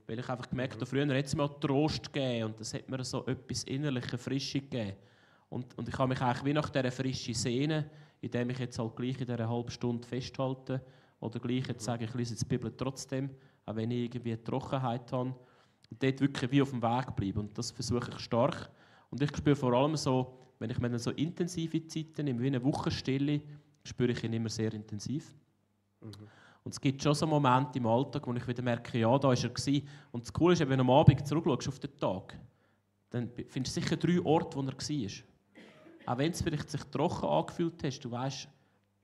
Weil ich einfach gemerkt habe, früher hat es mir auch Trost gegeben und das hat mir so etwas innerliche Frische gegeben. Und ich habe mich eigentlich wie nach dieser Frische sehnen, indem ich jetzt halt gleich in dieser halben Stunde festhalte oder gleich jetzt sage, ich lese jetzt die Bibel trotzdem, auch wenn ich irgendwie eine Trockenheit habe. Und dort wirklich wie auf dem Weg bleiben. Und das versuche ich stark. Und ich spüre vor allem so, wenn ich mir dann so intensive Zeiten nehme, wie eine Wochenstille, spüre ich ihn immer sehr intensiv. Und es gibt schon so Momente im Alltag, wo ich wieder merke, ja, da war er gewesen. Und das Coole ist, wenn du am Abend zurückschaust auf den Tag, dann findest du sicher 3 Orte, wo er war. Auch wenn es vielleicht sich trocken angefühlt hast, du weißt,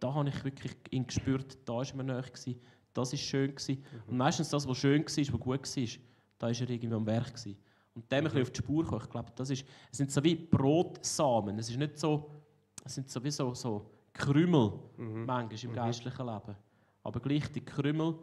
da habe ich wirklich ihn gespürt, da war er nahe gewesen, das war schön gewesen. Und meistens das, was schön war, was gut war, da war er irgendwie am Werk gewesen. Und dem ein bisschen auf die Spur kommen, ich glaube, es sind so wie Brotsamen, es ist nicht so, es sind so wie so Krümel manchmal im geistlichen Leben. Aber gleich die Krümel,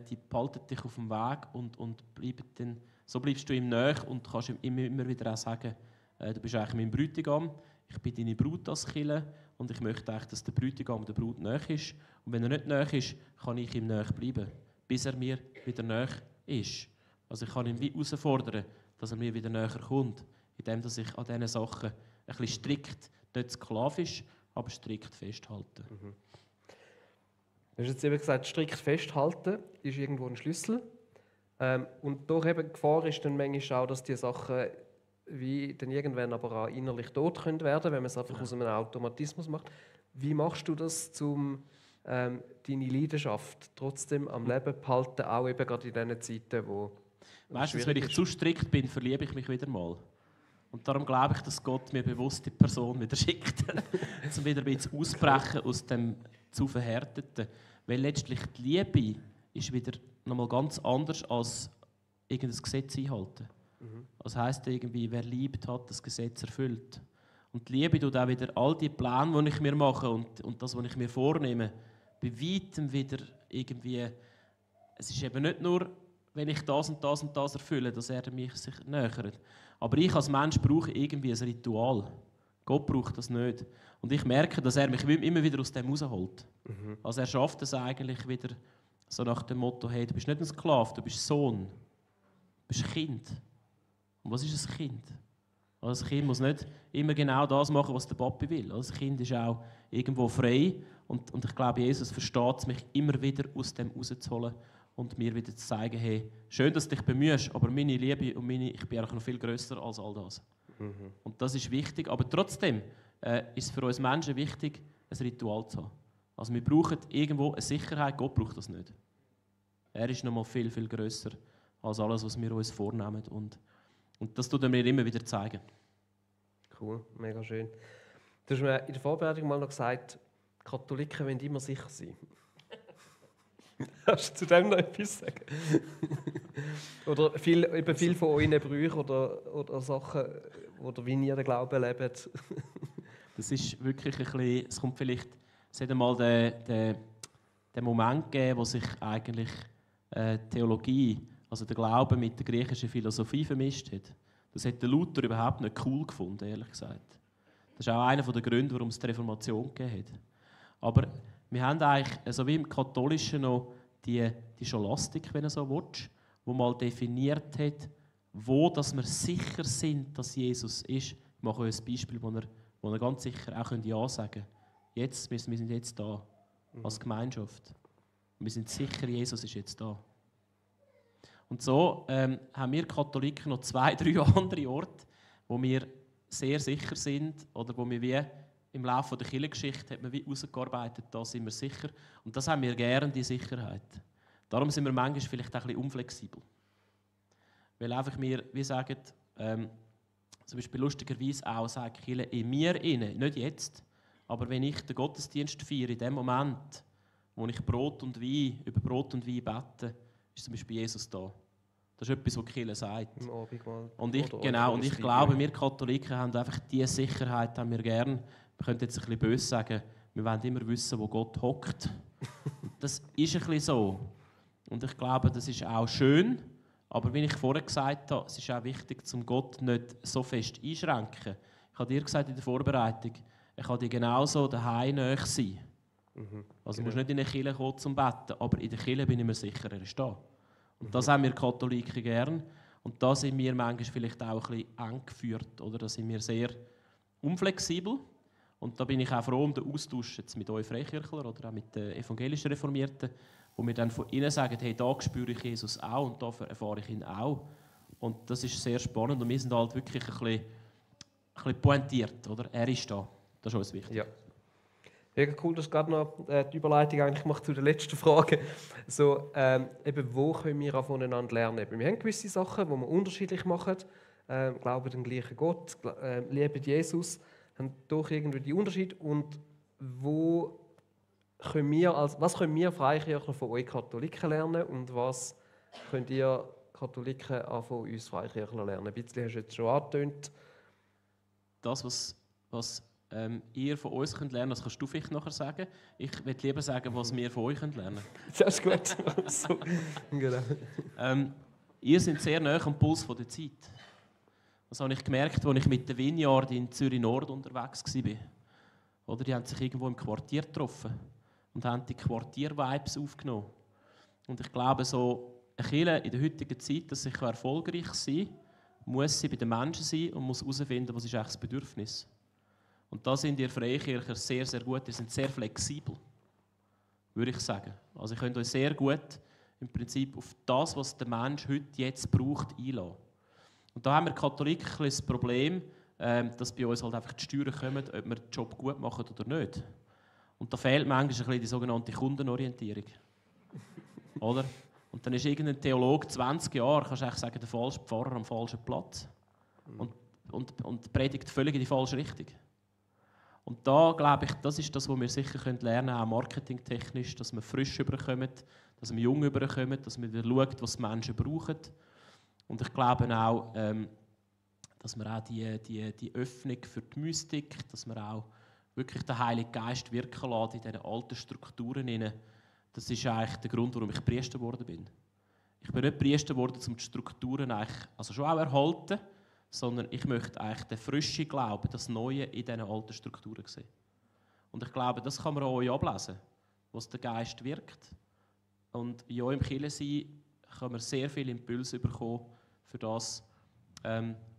die behalten dich auf dem Weg und bleiben dann, so bleibst du ihm nahe und kannst ihm immer wieder auch sagen, du bist eigentlich mein Bräutigam, ich bin deine Brut als Kille und ich möchte eigentlich, dass der Bräutigam der Brut nahe ist. Und wenn er nicht nahe ist, kann ich ihm nahe bleiben, bis er mir wieder nahe ist. Also ich kann ihn wie herausfordern, dass er mir wieder näher kommt, indem dass ich an diesen Sachen ein bisschen strikt, nicht sklavisch, aber strikt festhalte. Du hast jetzt eben gesagt, strikt festhalten ist irgendwo ein Schlüssel. Und durch eben die Gefahr ist dann manchmal auch, dass die Sachen wie dann irgendwann aber auch innerlich tot können werden, wenn man es einfach aus einem Automatismus macht. Wie machst du das, um deine Leidenschaft trotzdem am Leben behalten, auch eben gerade in diesen Zeiten, wo meistens, wenn ich zu strikt bin, verliebe ich mich wieder mal. Und darum glaube ich, dass Gott mir bewusst die Person wieder schickt, um wieder ein bisschen auszubrechen aus dem zu Verhärteten. Weil letztlich die Liebe ist wieder nochmal ganz anders als irgendein Gesetz einhalten. Das heisst irgendwie, wer liebt, hat das Gesetz erfüllt. Und die Liebe tut auch wieder all die Pläne, die ich mir mache und das, was ich mir vornehme, bei weitem wieder irgendwie. Es ist eben nicht nur, wenn ich das und das und das erfülle, dass er mich sich nähert. Aber ich als Mensch brauche irgendwie ein Ritual. Gott braucht das nicht. Und ich merke, dass er mich immer wieder aus dem rausholt. Also er schafft es eigentlich wieder so nach dem Motto, hey, du bist nicht ein Sklave, du bist Sohn. Du bist ein Kind. Und was ist ein Kind? Also ein Kind muss nicht immer genau das machen, was der Papi will. Also ein Kind ist auch irgendwo frei. Und ich glaube, Jesus versteht es, mich immer wieder aus dem rauszuholen und mir wieder zu zeigen, hey, schön, dass du dich bemühst, aber meine Liebe und ich bin auch noch viel grösser als all das. Und das ist wichtig, aber trotzdem ist es für uns Menschen wichtig, ein Ritual zu haben. Also wir brauchen irgendwo eine Sicherheit, Gott braucht das nicht. Er ist noch mal viel, viel grösser als alles, was wir uns vornehmen. Und das tut er mir immer wieder zeigen. Cool, mega schön. Du hast mir in der Vorbereitung mal noch gesagt, Katholiken wollen immer sicher sein. Hast du zu dem noch etwas sagen? Oder viel von euren Brüchen oder Sachen, oder wie ihr den Glauben lebt? Das ist wirklich ein bisschen, es kommt vielleicht, es hat einmal den Moment gegeben, wo sich eigentlich Theologie, also der Glaube mit der griechischen Philosophie vermischt hat. Das hat der Luther überhaupt nicht cool gefunden, ehrlich gesagt. Das ist auch einer der Gründe, warum es die Reformation gegeben hat. Aber wir haben eigentlich, also wie im Katholischen noch die Scholastik, wenn du so willst, wo mal definiert hat, wo dass wir sicher sind, dass Jesus ist. Ich mache euch ein Beispiel, wo ihr ganz sicher auch Ja sagen könnt. Wir sind jetzt da, als Gemeinschaft. Wir sind sicher, Jesus ist jetzt da. Und so haben wir Katholiken noch 2, 3 andere Orte, wo wir sehr sicher sind oder wo wir wie im Laufe der Kirchengeschichte hat man wie herausgearbeitet, da sind wir sicher. Und das haben wir gerne, die Sicherheit. Darum sind wir manchmal vielleicht auch ein bisschen unflexibel. Weil einfach wir wie sagen, zum Beispiel lustigerweise auch sagt die Kirche in mir inne, nicht jetzt, aber wenn ich den Gottesdienst feiere, in dem Moment, wo ich über Brot und Wein bete, ist zum Beispiel Jesus da. Das ist etwas, was die Kirche sagt. Im Abendmahl. Und ich glaube, wir Katholiken haben einfach diese Sicherheit, haben wir gern. Wir können jetzt ein bisschen böse sagen, wir wollen immer wissen, wo Gott hockt. Das ist ein bisschen so. Und ich glaube, das ist auch schön. Aber wie ich vorher gesagt habe, es ist auch wichtig, zum Gott nicht so fest einschränken. Ich habe dir gesagt in der Vorbereitung, ich kann dir genauso daheim nahe sein. Also du musst nicht in eine Kirche kommen zum Betten, aber in der Kirche bin ich mir sicher, er ist da. Und das haben wir Katholiken gern. Und da sind wir manchmal vielleicht auch ein bisschen eng geführt. Oder? Da sind wir sehr unflexibel. Und da bin ich auch froh um den Austausch jetzt mit euch Freikirchler oder auch mit den evangelischen Reformierten, wo wir dann von ihnen sagen, hey, da spüre ich Jesus auch und da erfahre ich ihn auch. Und das ist sehr spannend und wir sind halt wirklich ein bisschen pointiert. Oder? Er ist da. Das ist uns wichtig. Ja. Mega cool, dass du gerade noch die Überleitung eigentlich gemacht zu der letzten Frage. So, eben, wo können wir auch voneinander lernen? Eben, wir haben gewisse Sachen, die wir unterschiedlich machen. Glauben den gleichen Gott, lieben Jesus, haben doch irgendwie die Unterschiede. Und was können wir Freikirchler von euch Katholiken lernen und was könnt ihr Katholiken auch von uns Freikirchler lernen? Ein bisschen hast du jetzt schon angetönt. Das, was ihr von uns könnt lernen, das kannst du vielleicht nachher sagen. Ich würde lieber sagen, was wir von euch lernen können. Das ist gut. So, genau. Ihr seid sehr nah am Puls der Zeit. Das habe ich gemerkt, als ich mit der Vineyard in Zürich Nord unterwegs war. Oder die haben sich irgendwo im Quartier getroffen und haben die Quartier-Vibes aufgenommen. Und ich glaube, so eine Kirche in der heutigen Zeit, dass sicher erfolgreich sein muss sie bei den Menschen sein und muss herausfinden, was ist eigentlich das Bedürfnis. Und da sind ihr Freikircher sehr, sehr gut. Ihr seid sehr flexibel, würde ich sagen. Also ihr könnt euch sehr gut im Prinzip auf das, was der Mensch heute jetzt braucht, einlassen. Und da haben wir Katholiken das Problem, dass bei uns halt einfach die Steuern kommen, ob wir den Job gut machen oder nicht. Und da fehlt manchmal ein bisschen die sogenannte Kundenorientierung. Oder? Und dann ist irgendein Theologe 20 Jahre, kannst du eigentlich sagen, der falsche Pfarrer am falschen Platz. Und predigt völlig in die falsche Richtung. Und da glaube ich, das ist das, was wir sicher lernen können, auch marketingtechnisch, dass wir frisch überkommen, dass wir jung überkommen, dass wir wieder schauen, was die Menschen brauchen. Und ich glaube auch, dass wir auch die Öffnung für die Mystik, dass wir auch wirklich den Heiligen Geist wirken lassen in diesen alten Strukturen hinein. Das ist eigentlich der Grund, warum ich Priester geworden bin. Ich bin nicht Priester geworden, um die Strukturen eigentlich, also schon auch erhalten, sondern ich möchte eigentlich den frischen Glauben, das Neue in diesen alten Strukturen sehen. Und ich glaube, das kann man auch euch ablesen, was der Geist wirkt. Und in eurem Kirchensein kann man sehr viel Impulse bekommen für das,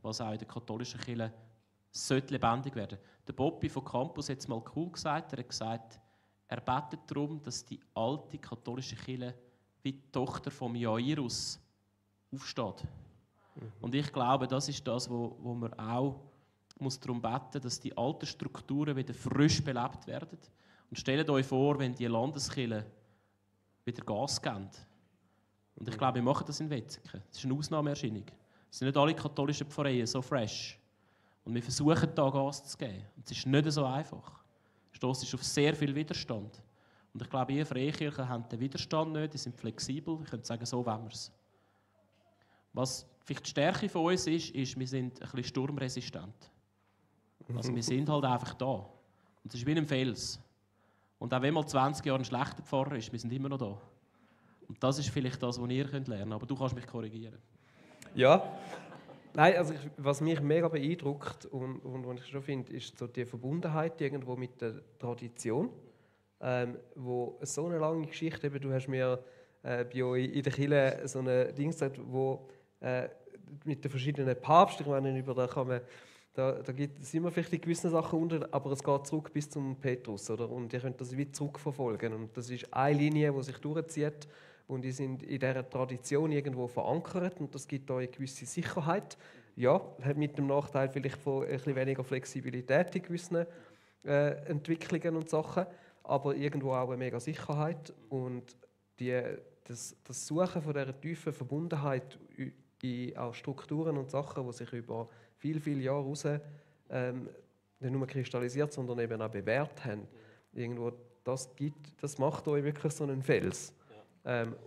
was auch in der katholischen Kirche sollte lebendig werden. Der Bobby von Campus hat es mal cool gesagt. Er hat gesagt, er betet darum, dass die alte katholische Kirche wie die Tochter von Jairus aufsteht. Und ich glaube, das ist das, wo man auch darum beten muss, dass die alten Strukturen wieder frisch belebt werden. Und stellt euch vor, wenn die Landeskirchen wieder Gas geben. Und ich glaube, wir machen das in Wetzikon. Das ist eine Ausnahmeerscheinung. Es sind nicht alle katholischen Pfarreien so fresh. Und wir versuchen, da Gas zu geben. Und es ist nicht so einfach. Es stößt auf sehr viel Widerstand. Und ich glaube, ihr Freikirchen haben den Widerstand nicht, die sind flexibel. Ich könnte sagen, so wollen wir es. Was vielleicht die Stärke von uns ist, wir sind ein bisschen sturmresistent. Also wir sind halt einfach da. Und es ist wie ein Fels. Und auch wenn mal 20 Jahre ein schlechter Pfarrer ist, wir sind immer noch da. Und das ist vielleicht das, was ihr lernen könnt. Aber du kannst mich korrigieren. Ja. Nein, also was mich mega beeindruckt und was ich schon finde, ist so die Verbundenheit irgendwo mit der Tradition, wo so eine lange Geschichte, eben, du hast mir bei euch in der Kirche so ein Ding gesagt, wo mit den verschiedenen Papsten, ich meine, über da kann man, da gibt es immer vielleicht in gewissen Sachen unter, aber es geht zurück bis zum Petrus, oder? Und ihr könnt das wie zurückverfolgen und das ist eine Linie, die sich durchzieht. Und die sind in dieser Tradition irgendwo verankert und das gibt euch eine gewisse Sicherheit. Ja, hat mit dem Nachteil vielleicht von ein bisschen weniger Flexibilität in gewissen Entwicklungen und Sachen, aber irgendwo auch eine mega Sicherheit. Und das Suchen von dieser tiefen Verbundenheit in auch Strukturen und Sachen, die sich über viele Jahre raus nicht nur kristallisiert, sondern eben auch bewährt haben, irgendwo, das macht euch wirklich so einen Fels.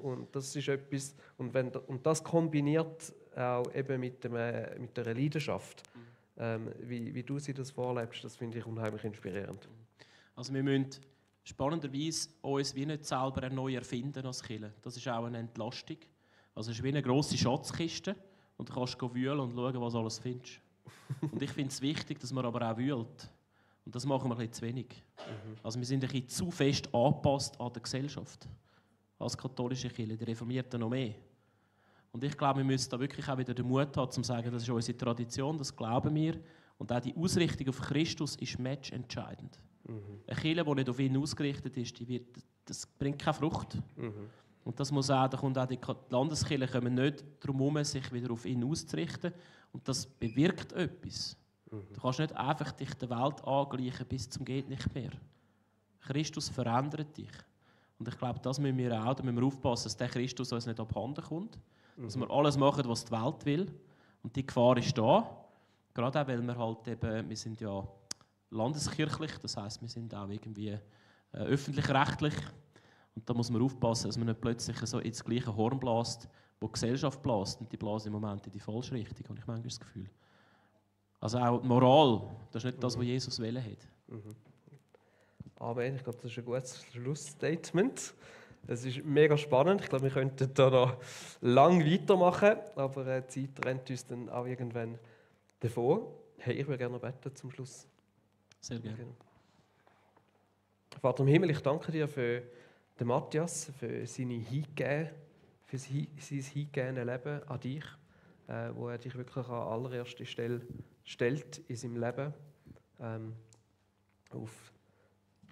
Und das ist etwas, und das kombiniert auch eben mit der Leidenschaft, wie du sie das vorlebst, das finde ich unheimlich inspirierend. Also wir müssen spannenderweise uns wie nicht selber neu erfinden als Kirche. Das ist auch eine Entlastung. Also es ist wie eine grosse Schatzkiste und du kannst wühlen und schauen, was alles findest. Und ich finde es wichtig, dass man aber auch wühlt. Und das machen wir ein bisschen zu wenig. Also wir sind ein bisschen zu fest angepasst an die Gesellschaft. Als katholische Kirche, die Reformierten noch mehr. Und ich glaube, wir müssen da wirklich auch wieder den Mut haben, um zu sagen, das ist unsere Tradition, das glauben wir. Und auch die Ausrichtung auf Christus ist matchentscheidend. Eine Kirche, die nicht auf ihn ausgerichtet ist, das bringt keine Frucht. Und das muss auch, da kommt auch die Landeskirchen kommen nicht darum herum, sich wieder auf ihn auszurichten. Und das bewirkt etwas. Du kannst nicht einfach dich der Welt angleichen bis zum geht nicht mehr. Christus verändert dich. Und ich glaube, das müssen wir auch, da müssen wir aufpassen, dass der Christus uns nicht abhanden kommt. Dass wir alles machen, was die Welt will. Und die Gefahr ist da. Gerade auch, weil wir halt eben, wir sind ja landeskirchlich, das heisst, wir sind auch irgendwie öffentlich-rechtlich. Und da muss man aufpassen, dass man nicht plötzlich so ins gleiche Horn bläst, wo die Gesellschaft bläst. Und die blasen im Moment in die falsche Richtung, habe ich manchmal das Gefühl. Also auch die Moral, das ist nicht das, was Jesus wollen hat. Amen. Ich glaube, das ist ein gutes Schlussstatement. Es ist mega spannend. Ich glaube, wir könnten da noch lang weitermachen, aber die Zeit rennt uns dann auch irgendwann davon. Hey, ich würde gerne noch beten zum Schluss. Sehr gerne. Vater im Himmel, ich danke dir für den Matthias, für sein hingegebene Leben an dich, wo er dich wirklich an allererste Stelle stellt in seinem Leben. Auf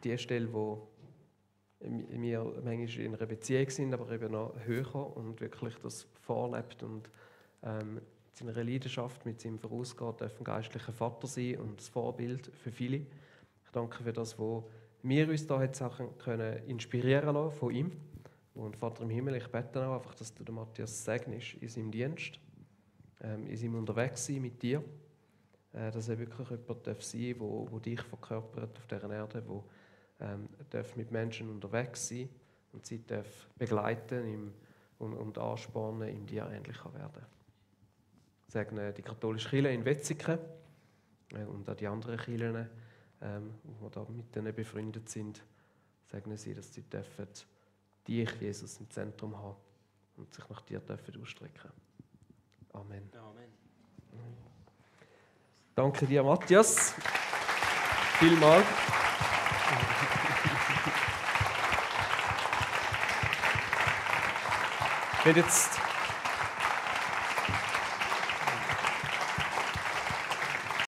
die Stelle, wo wir manchmal in einer Beziehung sind, aber eben noch höher und wirklich das vorlebt und seine Leidenschaft mit seinem Vorausgehen darf ein geistlicher Vater sein und das Vorbild für viele. Ich danke für das, wo wir uns da jetzt Sachen können inspirieren lassen von ihm. Und Vater im Himmel, ich bete auch einfach, dass du den Matthias segnest in seinem Dienst, in seinem Unterwegssein mit dir, dass er wirklich jemand darf sein, wo dich verkörpert auf dieser Erde, wo darf mit Menschen unterwegs sein und sie darf begleiten und anspornen, ihm dir ähnlicher werden. Segne die katholische Kirche in Wetzikon und auch die anderen Kirchen, die da mit denen befreundet sind. Segne sie, dass sie dürfen dich, Jesus, im Zentrum haben und sich nach dir dürfen ausstrecken. Amen. Amen. Danke dir, Matthias. Vielmals. Ich werde jetzt